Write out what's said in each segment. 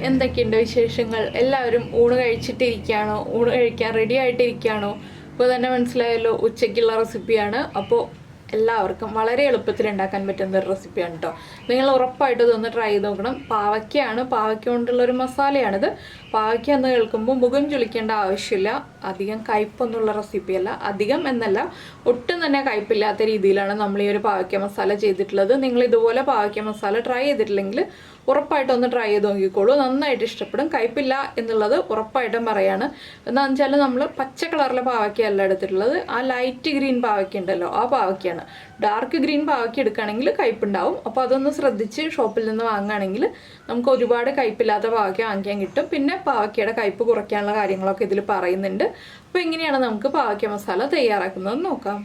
എന്തൊക്കെയുണ്ട് വിശേഷങ്ങൾ? എല്ലാവരും ഊണ് കഴിച്ചിട്ടിരിക്കുകയാണോ? ഊണ് കഴിക്കാൻ റെഡി ആയിട്ടിരിക്കുകയാണോ? ഇപ്പോൾ തന്നെ മനസ്സിലായല്ലോ, ഉച്ചയ്ക്കുള്ള റെസിപ്പിയാണ്. അപ്പോൾ എല്ലാവർക്കും വളരെ എളുപ്പത്തിൽ ഉണ്ടാക്കാൻ പറ്റുന്ന ഒരു റെസിപ്പിയാണ് കേട്ടോ. നിങ്ങൾ ഉറപ്പായിട്ടും ഇതൊന്ന് ട്രൈ ചെയ്ത് നോക്കണം. പാവയ്ക്ക കൊണ്ടുള്ളൊരു മസാലയാണിത്. പാവയ്ക്ക എന്ന് കേൾക്കുമ്പോൾ മുഖം ചുളിക്കേണ്ട ആവശ്യമില്ല. അധികം കയ്പൊന്നുള്ള റെസിപ്പിയല്ല. അധികം എന്നല്ല, ഒട്ടും തന്നെ കയ്പില്ലാത്ത രീതിയിലാണ് നമ്മൾ ഈ ഒരു പാവയ്ക്ക മസാല ചെയ്തിട്ടുള്ളത്. നിങ്ങൾ ഇതുപോലെ പാവയ്ക്ക മസാല ട്രൈ ചെയ്തിട്ടില്ലെങ്കിൽ ഉറപ്പായിട്ടും ഒന്ന് ട്രൈ ചെയ്ത് നോക്കിക്കോളൂ. നന്നായിട്ട് ഇഷ്ടപ്പെടും. കയ്പില്ല എന്നുള്ളത് ഉറപ്പായിട്ടും പറയാണ്. എന്താണെന്ന് വെച്ചാൽ നമ്മൾ പച്ച കളറിലെ പാവയ്ക്കയല്ല എടുത്തിട്ടുള്ളത്. ആ ലൈറ്റ് ഗ്രീൻ പാവയ്ക്ക ഉണ്ടല്ലോ, ആ പാവയ്ക്കയാണ്. ഡാർക്ക് ഗ്രീൻ പാവയ്ക്ക എടുക്കുകയാണെങ്കിൽ കയ്പുണ്ടാവും. അപ്പോൾ അതൊന്ന് ശ്രദ്ധിച്ച് ഷോപ്പിൽ നിന്ന് വാങ്ങുകയാണെങ്കിൽ നമുക്ക് ഒരുപാട് കയ്പില്ലാത്ത പാവയ്ക്ക വാങ്ങിക്കാൻ കിട്ടും. പിന്നെ പാവയ്ക്കയുടെ കയ്പ് കുറയ്ക്കാനുള്ള കാര്യങ്ങളൊക്കെ ഇതിൽ പറയുന്നുണ്ട്. അപ്പോൾ എങ്ങനെയാണ് നമുക്ക് പാവയ്ക്ക മസാല തയ്യാറാക്കുന്നത് നോക്കാം.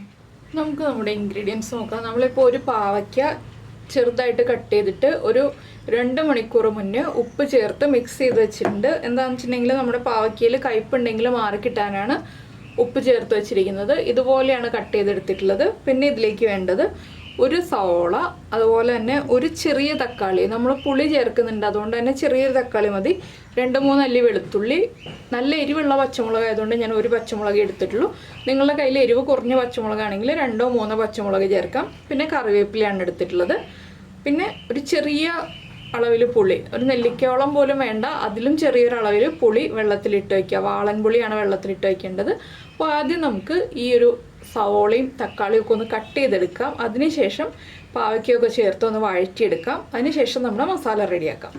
നമുക്ക് നമ്മുടെ ഇൻഗ്രീഡിയൻസ് നോക്കാം. നമ്മളിപ്പോൾ ഒരു പാവയ്ക്ക ചെറുതായിട്ട് കട്ട് ചെയ്തിട്ട് ഒരു 2 മണിക്കൂർ മുന്നേ ഉപ്പ് ചേർത്ത് മിക്സ് ചെയ്ത് വെച്ചിട്ടുണ്ട്. എന്താണെന്ന് വെച്ചിട്ടുണ്ടെങ്കിൽ നമ്മുടെ പാവയ്ക്കയിൽ കയ്പുണ്ടെങ്കിൽ മാറിക്കിട്ടാനാണ് ഉപ്പ് ചേർത്ത് വെച്ചിരിക്കുന്നത്. ഇതുപോലെയാണ് കട്ട് ചെയ്തെടുത്തിട്ടുള്ളത്. പിന്നെ ഇതിലേക്ക് വേണ്ടത് ഒരു സവോള, അതുപോലെ തന്നെ ഒരു ചെറിയ തക്കാളി. നമ്മൾ പുളി ചേർക്കുന്നുണ്ട്, അതുകൊണ്ട് തന്നെ ചെറിയൊരു തക്കാളി മതി. 2-3 അല്ലി വെളുത്തുള്ളി. നല്ല എരിവുള്ള പച്ചമുളക് ആയതുകൊണ്ട് ഞാൻ ഒരു പച്ചമുളക് എടുത്തിട്ടുള്ളൂ. നിങ്ങളുടെ കയ്യിൽ എരിവ് കുറഞ്ഞ പച്ചമുളകാണെങ്കിൽ 2-3 പച്ചമുളക് ചേർക്കാം. പിന്നെ കറിവേപ്പിലയാണ് എടുത്തിട്ടുള്ളത്. പിന്നെ ഒരു ചെറിയ അളവിൽ പുളി, ഒരു നെല്ലിക്കയോളം പോലും വേണ്ട, അതിലും ചെറിയൊരു അളവിൽ പുളി വെള്ളത്തിലിട്ട് വയ്ക്കുക. വാളൻ പുളിയാണ് വെള്ളത്തിലിട്ട് വയ്ക്കേണ്ടത്. അപ്പോൾ ആദ്യം നമുക്ക് ഈ ഒരു സവോളയും തക്കാളിയും ഒക്കെ ഒന്ന് കട്ട് ചെയ്തെടുക്കാം. അതിനുശേഷം പാവയ്ക്കൊക്കെ ചേർത്ത് ഒന്ന് വഴറ്റിയെടുക്കാം. അതിനുശേഷം നമ്മുടെ മസാല റെഡിയാക്കാം.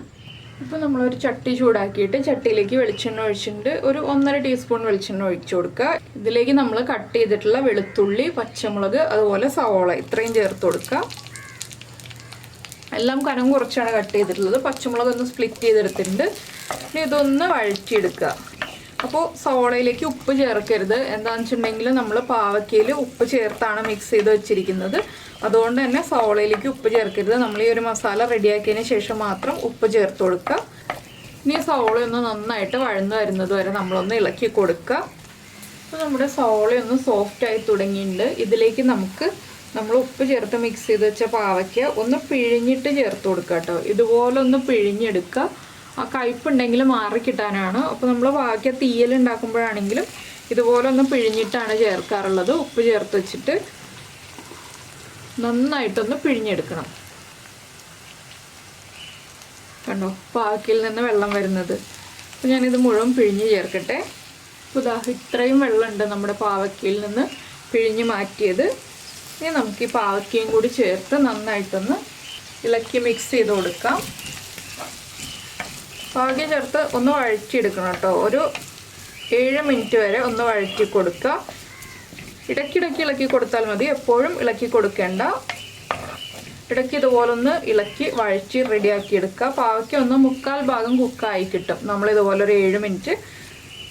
ഇപ്പോൾ നമ്മളൊരു ചട്ടി ചൂടാക്കിയിട്ട് ചട്ടിയിലേക്ക് വെളിച്ചെണ്ണ ഒഴിച്ചിട്ടുണ്ട്. ഒരു 1.5 ടീസ്പൂൺ വെളിച്ചെണ്ണ ഒഴിച്ചു കൊടുക്കുക. ഇതിലേക്ക് നമ്മൾ കട്ട് ചെയ്തിട്ടുള്ള വെളുത്തുള്ളി, പച്ചമുളക്, അതുപോലെ സവോള ഇത്രയും ചേർത്ത് കൊടുക്കുക. എല്ലാം കനം കുറച്ചാണ് കട്ട് ചെയ്തിട്ടുള്ളത്. പച്ചമുളക് ഒന്ന് സ്പ്ലിറ്റ് ചെയ്തെടുത്തിട്ടുണ്ട്. ഇനി ഇതൊന്ന് വഴറ്റിയെടുക്കുക. അപ്പോൾ സവോളയിലേക്ക് ഉപ്പ് ചേർക്കരുത്. എന്താണെന്ന് വെച്ചിട്ടുണ്ടെങ്കിൽ നമ്മൾ പാവയ്ക്കയിൽ ഉപ്പ് ചേർത്താണ് മിക്സ് ചെയ്ത് വെച്ചിരിക്കുന്നത്. അതുകൊണ്ട് തന്നെ സവോളയിലേക്ക് ഉപ്പ് ചേർക്കരുത്. നമ്മൾ ഈ ഒരു മസാല റെഡിയാക്കിയതിന് ശേഷം മാത്രം ഉപ്പ് ചേർത്ത് കൊടുക്കുക. ഇനി സവോളയൊന്ന് നന്നായിട്ട് വഴന്നു വരുന്നത് വരെ നമ്മളൊന്ന് ഇളക്കി കൊടുക്കുക. അപ്പോൾ നമ്മുടെ സവോളയൊന്ന് സോഫ്റ്റായി തുടങ്ങിയിട്ടുണ്ട്. ഇതിലേക്ക് നമ്മൾ ഉപ്പ് ചേർത്ത് മിക്സ് ചെയ്ത് വെച്ച പാവയ്ക്ക ഒന്ന് പിഴിഞ്ഞിട്ട് ചേർത്ത് കൊടുക്കുക കേട്ടോ. ഇതുപോലെ ഒന്ന് പിഴിഞ്ഞെടുക്കുക. ആ കയ്പുണ്ടെങ്കിൽ മാറിക്കിട്ടാനാണ്. അപ്പോൾ നമ്മൾ പാവയ്ക്ക തീയൽ ഉണ്ടാക്കുമ്പോഴാണെങ്കിലും ഇതുപോലെ ഒന്ന് പിഴിഞ്ഞിട്ടാണ് ചേർക്കാറുള്ളത്. ഉപ്പ് ചേർത്ത് വെച്ചിട്ട് നന്നായിട്ടൊന്ന് പിഴിഞ്ഞെടുക്കണം. കണ്ടോ പാവയ്ക്കയിൽ നിന്ന് വെള്ളം വരുന്നത്. അപ്പോൾ ഞാനിത് മുഴുവൻ പിഴിഞ്ഞ് ചേർക്കട്ടെ. അപ്പോൾ ഇത്രയും വെള്ളമുണ്ട് നമ്മുടെ പാവയ്ക്കയിൽ നിന്ന് പിഴിഞ്ഞ് മാറ്റിയത്. ഇനി നമുക്ക് ഈ പാവയ്ക്കയും കൂടി ചേർത്ത് നന്നായിട്ടൊന്ന് ഇളക്കി മിക്സ് ചെയ്ത് കൊടുക്കാം. പാവയ്ക്ക ചേർത്ത് ഒന്ന് വഴറ്റിയെടുക്കണം കേട്ടോ. ഒരു 7 മിനിറ്റ് വരെ ഒന്ന് വഴറ്റി കൊടുക്കുക. ഇടയ്ക്കിടയ്ക്ക് ഇളക്കി കൊടുത്താൽ മതി, എപ്പോഴും ഇളക്കി കൊടുക്കേണ്ട. ഇടയ്ക്ക് ഇതുപോലെ ഒന്ന് ഇളക്കി വഴറ്റി റെഡിയാക്കി എടുക്കുക. പാവയ്ക്ക ഒന്ന് 1/4 ഭാഗം കുക്കായി കിട്ടും നമ്മളിതുപോലെ ഒരു 7 മിനിറ്റ്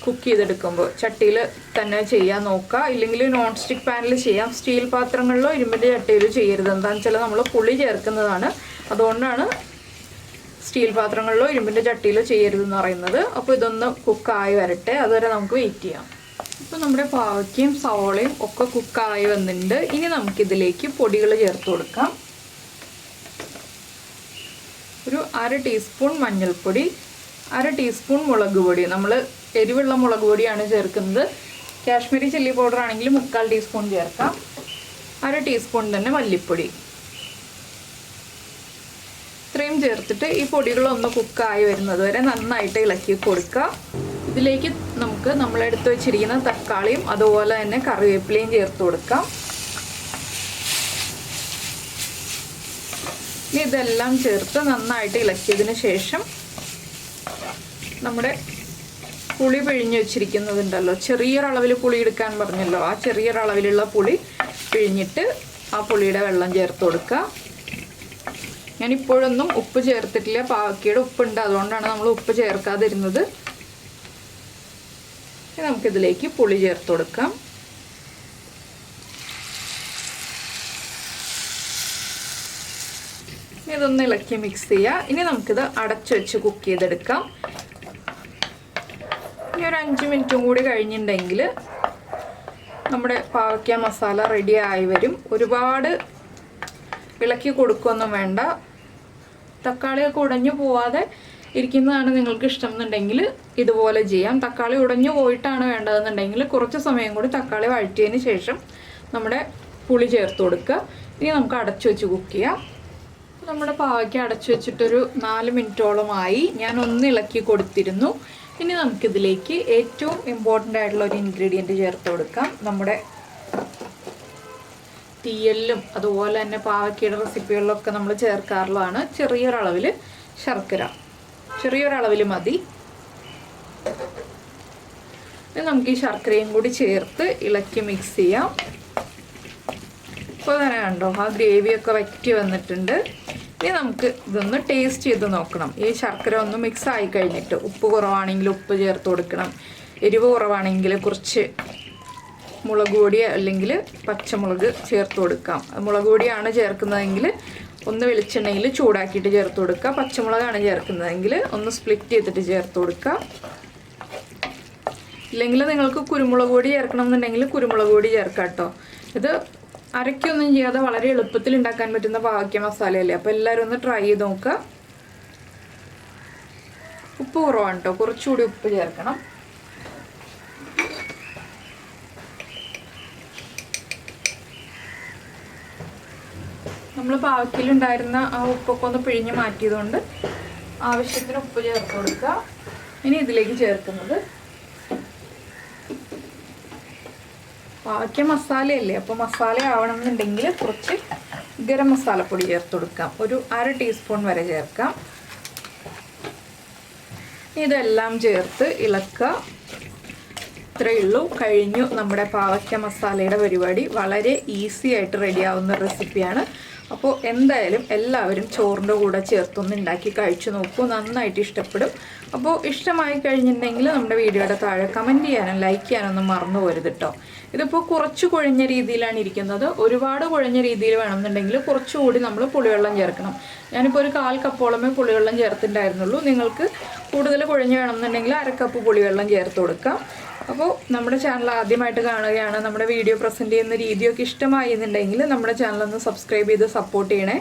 കുക്ക് ചെയ്തെടുക്കുമ്പോൾ. ചട്ടിയിൽ തന്നെ ചെയ്യാൻ നോക്കുക, ഇല്ലെങ്കിൽ നോൺ സ്റ്റിക്ക് പാനിൽ ചെയ്യാം. സ്റ്റീൽ പാത്രങ്ങളിലോ ഇരുമ്പിൻ്റെ ചട്ടിയിലോ ചെയ്യരുത്. എന്താണെന്ന് വെച്ചാൽ നമ്മൾ പുളി ചേർക്കുന്നതാണ്. അതുകൊണ്ടാണ് സ്റ്റീൽ പാത്രങ്ങളിലോ ഇരുമ്പിൻ്റെ ചട്ടിയിലോ ചെയ്യരുതെന്ന് പറയുന്നത്. അപ്പോൾ ഇതൊന്ന് കുക്കായി വരട്ടെ, അതുവരെ നമുക്ക് വെയിറ്റ് ചെയ്യാം. ഇപ്പോൾ നമ്മുടെ പാവയ്ക്കയും സവോളയും ഒക്കെ കുക്കായി വന്നിട്ടുണ്ട്. ഇനി നമുക്കിതിലേക്ക് പൊടികൾ ചേർത്ത് കൊടുക്കാം. ഒരു 1/2 ടീസ്പൂൺ മഞ്ഞൾപ്പൊടി, 1/2 ടീസ്പൂൺ മുളക് പൊടി. നമ്മൾ എരിവുള്ള മുളക് പൊടിയാണ് ചേർക്കുന്നത്. കാശ്മീരി ചില്ലി പൗഡർ ആണെങ്കിൽ 3/4 ടീസ്പൂൺ ചേർക്കാം. 1/2 ടീസ്പൂൺ തന്നെ മല്ലിപ്പൊടി. ഇത്രയും ചേർത്തിട്ട് ഈ പൊടികളൊന്ന് കുക്കായി വരുന്നത് വരെ നന്നായിട്ട് ഇളക്കി കൊടുക്കുക. ഇതിലേക്ക് നമുക്ക് നമ്മളെടുത്ത് വെച്ചിരിക്കുന്ന തക്കാളിയും അതുപോലെ തന്നെ കറിവേപ്പിലയും ചേർത്ത് കൊടുക്കാം. ഇനി ഇതെല്ലാം ചേർത്ത് നന്നായിട്ട് ഇളക്കിയതിന് ശേഷം നമ്മുടെ പുളി പിഴിഞ്ഞ് വെച്ചിരിക്കുന്നതുണ്ടല്ലോ, ചെറിയൊരളവിൽ പുളി എടുക്കാൻ പറഞ്ഞല്ലോ, ആ ചെറിയൊരളവിലുള്ള പുളി പിഴിഞ്ഞിട്ട് ആ പുളിയുടെ വെള്ളം ചേർത്ത് കൊടുക്കുക. ഞാനിപ്പോഴൊന്നും ഉപ്പ് ചേർത്തിട്ടില്ല. പാവയ്ക്കയുടെ ഉപ്പുണ്ട്, അതുകൊണ്ടാണ് നമ്മൾ ഉപ്പ് ചേർക്കാതിരുന്നത്. നമുക്കിതിലേക്ക് പുളി ചേർത്ത് കൊടുക്കാം. ഇതൊന്ന് ഇളക്കി മിക്സ് ചെയ്യുക. ഇനി നമുക്കിത് അടച്ചു വെച്ച് കുക്ക് ചെയ്തെടുക്കാം. ഇനി ഒരു 5 മിനിറ്റും കൂടി കഴിഞ്ഞിട്ടുണ്ടെങ്കിൽ നമ്മുടെ പാവയ്ക്ക മസാല റെഡി ആയി വരും. ഒരുപാട് ഇളക്കി കൊടുക്കുകയൊന്നും വേണ്ട. തക്കാളിയൊക്കെ ഉടഞ്ഞു പോവാതെ ഇരിക്കുന്നതാണ് നിങ്ങൾക്ക് ഇഷ്ടം എന്നുണ്ടെങ്കിൽ ഇതുപോലെ ചെയ്യാം. തക്കാളി ഉടഞ്ഞു പോയിട്ടാണ് വേണ്ടതെന്നുണ്ടെങ്കിൽ കുറച്ച് സമയം കൂടി തക്കാളി വഴറ്റിയതിന് ശേഷം നമ്മുടെ പുളി ചേർത്ത് കൊടുക്കുക. ഇനി നമുക്ക് അടച്ചു വെച്ച് കുക്ക് ചെയ്യാം. നമ്മുടെ പാവയ്ക്ക അടച്ചു വെച്ചിട്ടൊരു 4 മിനിറ്റോളമായി. ഞാൻ ഒന്ന് ഇളക്കി കൊടുത്തിരുന്നു. ഇനി നമുക്കിതിലേക്ക് ഏറ്റവും ഇമ്പോർട്ടൻ്റ് ആയിട്ടുള്ള ഒരു ഇൻഗ്രീഡിയൻറ്റ് ചേർത്ത് കൊടുക്കാം. നമ്മുടെ തീയലിലും അതുപോലെ തന്നെ പാവയ്ക്കയുടെ റെസിപ്പികളിലൊക്കെ നമ്മൾ ചേർക്കാറുള്ളതാണ് ചെറിയൊരളവിൽ ശർക്കര. ചെറിയൊരളവിൽ മതി. നമുക്ക് ഈ ശർക്കരയും കൂടി ചേർത്ത് ഇളക്കി മിക്സ് ചെയ്യാം. ഇപ്പോൾ തന്നെ കണ്ടോ ആ ഗ്രേവിയൊക്കെ വറ്റി വന്നിട്ടുണ്ട്. ഇനി നമുക്ക് ഇതൊന്ന് ടേസ്റ്റ് ചെയ്ത് നോക്കണം. ഈ ശർക്കര ഒന്ന് മിക്സ് ആയി കഴിഞ്ഞിട്ട് ഉപ്പ് കുറവാണെങ്കിൽ ഉപ്പ് ചേർത്ത് കൊടുക്കണം. എരിവ് കുറവാണെങ്കിൽ കുറച്ച് മുളക് പൊടി അല്ലെങ്കിൽ പച്ചമുളക് ചേർത്ത് കൊടുക്കാം. മുളക് പൊടിയാണ് ചേർക്കുന്നതെങ്കിൽ ഒന്ന് വെളിച്ചെണ്ണയിൽ ചൂടാക്കിയിട്ട് ചേർത്ത് കൊടുക്കുക. പച്ചമുളകാണ് ചേർക്കുന്നതെങ്കിൽ ഒന്ന് സ്പ്ലിറ്റ് ചെയ്തിട്ട് ചേർത്ത് കൊടുക്കുക. ഇല്ലെങ്കിൽ നിങ്ങൾക്ക് കുരുമുളക് പൊടി ചേർക്കണം എന്നുണ്ടെങ്കിൽ കുരുമുളക് പൊടി ചേർക്കാം കേട്ടോ. ഇത് അരയ്ക്കൊന്നും ചെയ്യാതെ വളരെ എളുപ്പത്തിൽ ഉണ്ടാക്കാൻ പറ്റുന്ന പാവയ്ക്ക മസാലയല്ലേ. അപ്പോൾ എല്ലാവരും ഒന്ന് ട്രൈ ചെയ്ത് നോക്കുക. ഉപ്പ് കുറവാണ് കേട്ടോ, കുറച്ചുകൂടി ഉപ്പ് ചേർക്കണം. നമ്മൾ പാവയ്ക്കയിലുണ്ടായിരുന്ന ആ ഉപ്പൊക്കെ ഒന്ന് പിഴിഞ്ഞ് മാറ്റിയതുകൊണ്ട് ആവശ്യത്തിന് ഉപ്പ് ചേർത്ത് കൊടുക്കുക. ഇനി ഇതിലേക്ക് ചേർക്കുന്നത് പാവയ്ക്ക മസാലയല്ലേ, അപ്പോൾ മസാല ആവണമെന്നുണ്ടെങ്കിൽ കുറച്ച് ഗരം മസാലപ്പൊടി ചേർത്ത് കൊടുക്കാം. ഒരു 1/2 ടീസ്പൂൺ വരെ ചേർക്കാം. ഇതെല്ലാം ചേർത്ത് ഇളക്കുക. ഇത്രയേ ഉള്ളൂ, കഴിഞ്ഞു നമ്മുടെ പാവയ്ക്ക മസാലയുടെ പരിപാടി. വളരെ ഈസി ആയിട്ട് റെഡിയാവുന്ന റെസിപ്പിയാണ്. അപ്പോൾ എന്തായാലും എല്ലാവരും ചോറിൻ്റെ കൂടെ ചേർത്തൊന്ന് ഉണ്ടാക്കി കഴിച്ചു നോക്കൂ. നന്നായിട്ട് ഇഷ്ടപ്പെടും. അപ്പോൾ ഇഷ്ടമായി കഴിഞ്ഞിട്ടുണ്ടെങ്കിൽ നമ്മുടെ വീഡിയോയുടെ താഴെ കമൻറ്റ് ചെയ്യാനും ലൈക്ക് ചെയ്യാനൊന്നും മറന്നു പോരുത് കേട്ടോ. ഇതിപ്പോൾ കുറച്ച് കുഴഞ്ഞ രീതിയിലാണ് ഇരിക്കുന്നത്. ഒരുപാട് കുഴഞ്ഞ രീതിയിൽ വേണമെന്നുണ്ടെങ്കിൽ കുറച്ചുകൂടി നമ്മൾ പുളിവെള്ളം ചേർക്കണം. ഞാനിപ്പോൾ ഒരു 1/4 കപ്പോളമേ പുളിവെള്ളം ചേർത്തിട്ടുണ്ടായിരുന്നുള്ളൂ. നിങ്ങൾക്ക് കൂടുതൽ കുഴഞ്ഞ് വേണമെന്നുണ്ടെങ്കിൽ 1/2 കപ്പ് പുളിവെള്ളം ചേർത്ത് കൊടുക്കാം. അപ്പോൾ നമ്മുടെ ചാനൽ ആദ്യമായിട്ട് കാണുകയാണ്, നമ്മുടെ വീഡിയോ പ്രസൻറ്റ് ചെയ്യുന്ന രീതിയൊക്കെ ഇഷ്ടമായി എന്നുണ്ടെങ്കിൽ നമ്മുടെ ചാനലൊന്ന് സബ്സ്ക്രൈബ് ചെയ്ത് സപ്പോർട്ട് ചെയ്യണേ.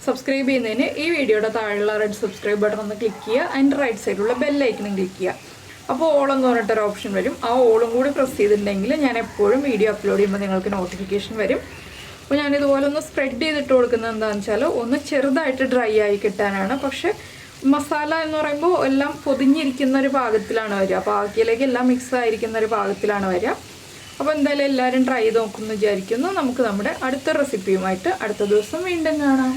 സബ്സ്ക്രൈബ് ചെയ്യുന്നതിന് ഈ വീഡിയോയുടെ താഴെയുള്ള റെഡ് സബ്സ്ക്രൈബ് ബട്ടൺ ഒന്ന് ക്ലിക്ക് ചെയ്യുക. അതിൻ്റെ റൈറ്റ് സൈഡിലുള്ള ബെല്ലൈക്കനും ക്ലിക്ക് ചെയ്യുക. അപ്പോൾ ഓളെന്ന് പറഞ്ഞിട്ടൊരു ഓപ്ഷൻ വരും. ആ ഓളും കൂടി പ്രസ് ചെയ്തിട്ടുണ്ടെങ്കിൽ ഞാൻ എപ്പോഴും വീഡിയോ അപ്ലോഡ് ചെയ്യുമ്പോൾ നിങ്ങൾക്ക് നോട്ടിഫിക്കേഷൻ വരും. അപ്പോൾ ഞാനിതുപോലെ ഒന്ന് സ്പ്രെഡ് ചെയ്തിട്ട് കൊടുക്കുന്നത് എന്താണെന്ന് വെച്ചാൽ ഒന്ന് ചെറുതായിട്ട് ഡ്രൈ ആയി കിട്ടാനാണ്. പക്ഷേ മസാല എന്ന് പറയുമ്പോൾ എല്ലാം പൊതിഞ്ഞിരിക്കുന്ന ഒരു പാകത്തിലാണ് വരിക. പാവയ്ക്കയിലേക്ക് എല്ലാം മിക്സ് ആയിരിക്കുന്ന ഒരു പാകത്തിലാണ് വരിക. അപ്പോൾ എന്തായാലും എല്ലാവരും ട്രൈ ചെയ്ത് നോക്കുമെന്ന് വിചാരിക്കുന്നു. നമുക്ക് നമ്മുടെ അടുത്ത റെസിപ്പിയുമായിട്ട് അടുത്ത ദിവസം വീണ്ടും കാണാം.